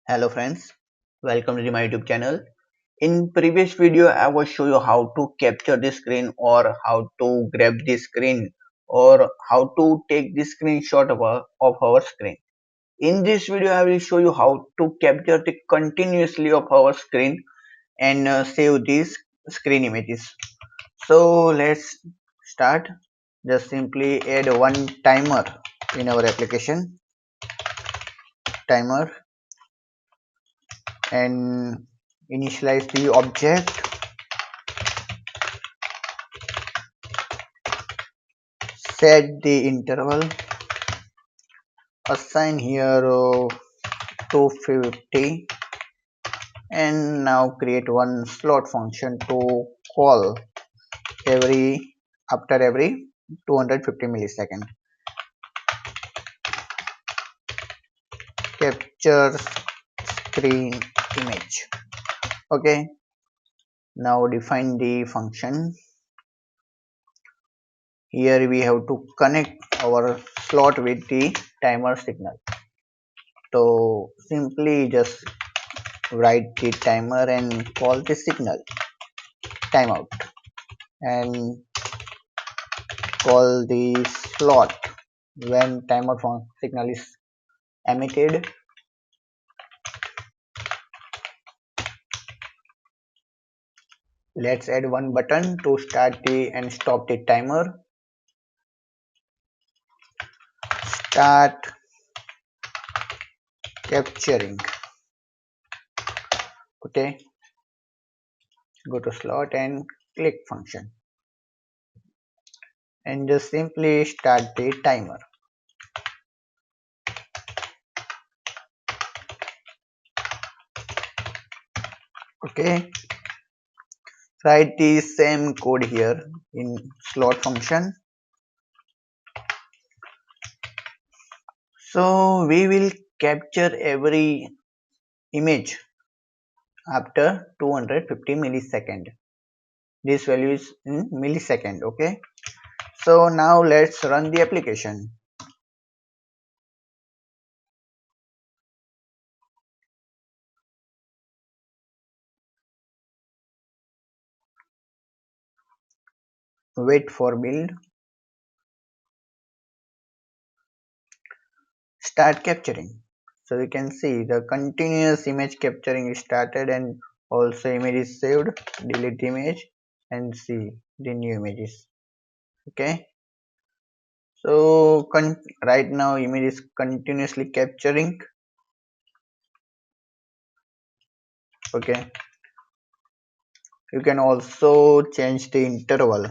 Hello friends, welcome to my YouTube channel. In previous video I will show you how to capture the screen or how to grab the screen or how to take the screenshot of our screen. In this video I will show you how to capture the continuously of our screen and save these screen images. So let's start. Just simply add one timer in our application, timer, and initialize the object. Set the interval, assign here 250, and now create one slot function to call every after every 250 millisecond. Capture screen image. Okay, now define the function. Here we have to connect our slot with the timer signal. So simply just write the timer and call the signal timeout and call the slot when timer signal is emitted. Let's add one button to start the and stop the timer. Start capturing. Okay, go to slot and click function and just simply start the timer. Okay, write the same code here in slot function. So we will capture every image after 250 millisecond. This value is in millisecond. Okay, so now let's run the application. Wait for build. Start capturing. So you can see the continuous image capturing is started and also image is saved. Delete the image and see the new images. Okay, so right now image is continuously capturing. Okay, you can also change the interval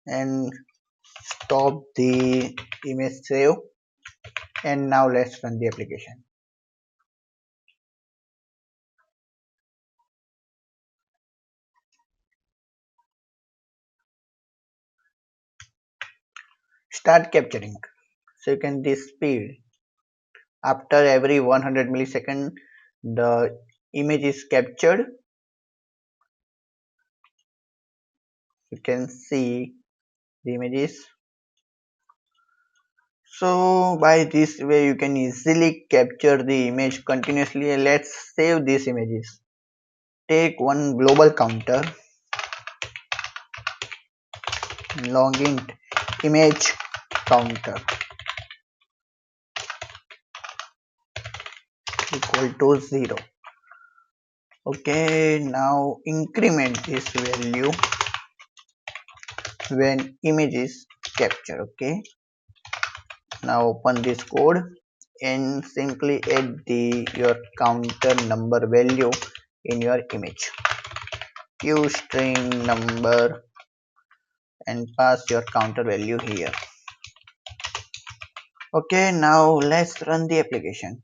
and stop the image save. And now let's run the application. Start capturing. So you can this speed after every 100 millisecond the image is captured. You can see the images. So by this way you can easily capture the image continuously. Let's save these images. Take one global counter, login image counter equal to 0. Okay, now increment this value when image is captured. Okay, now open this code and simply add your counter number value in your image. QScreen number and pass your counter value here. Okay, now let's run the application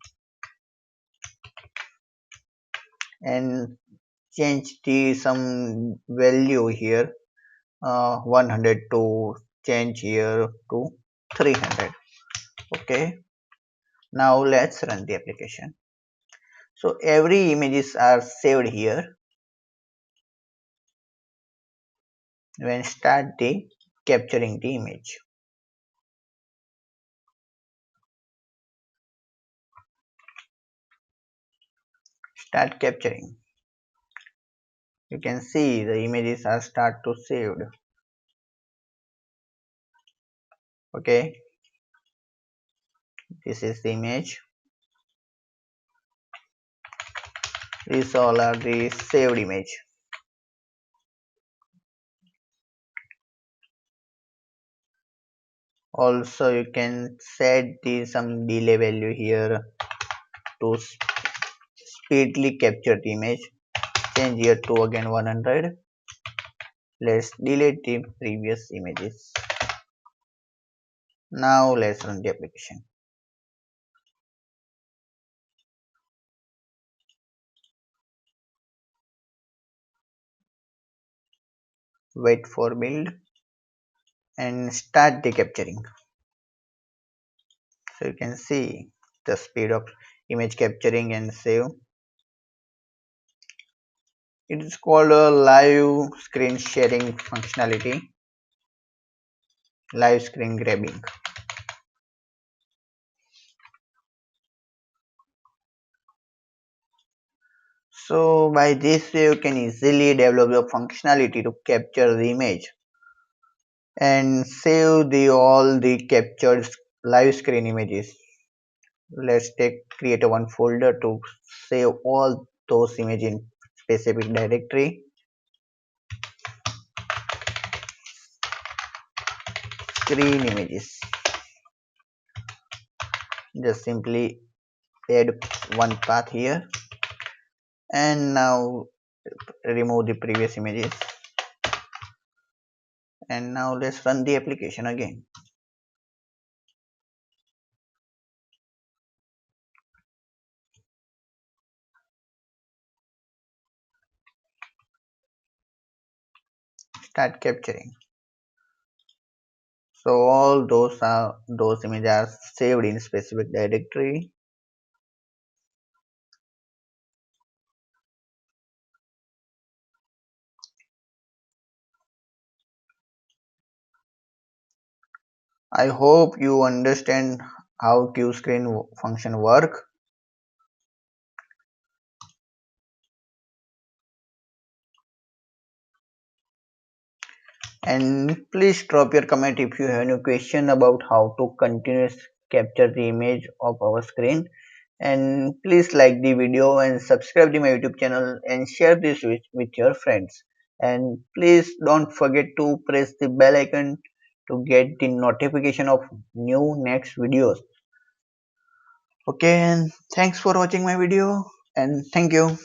and change the some value here 100 to change here to 300. Okay, now let's run the application. So every images are saved here. When start the capturing the image. Start capturing. You can see the images are start to saved. Okay, this is the image. These all are the saved image. Also, you can set some delay value here to speedily capture the image. Change here to again 100. Let's delete the previous images. Now let's run the application. Wait for build and start the capturing. So you can see the speed of image capturing and save. It is called a live screen sharing functionality, live screen grabbing. So by this way you can easily develop the functionality to capture the image and save all the captured live screen images. Let's create a one folder to save all those images in specific directory. Screen images. Just simply add one path here and now remove the previous images, and now let's run the application again. Start capturing. So all those images are saved in specific directory. I hope you understand how QScreen function work. And please drop your comment if you have any question about how to continuously capture the image of our screen. And please like the video and subscribe to my YouTube channel and share this with your friends. And please don't forget to press the bell icon to get the notification of new next videos. Okay, and thanks for watching my video and thank you.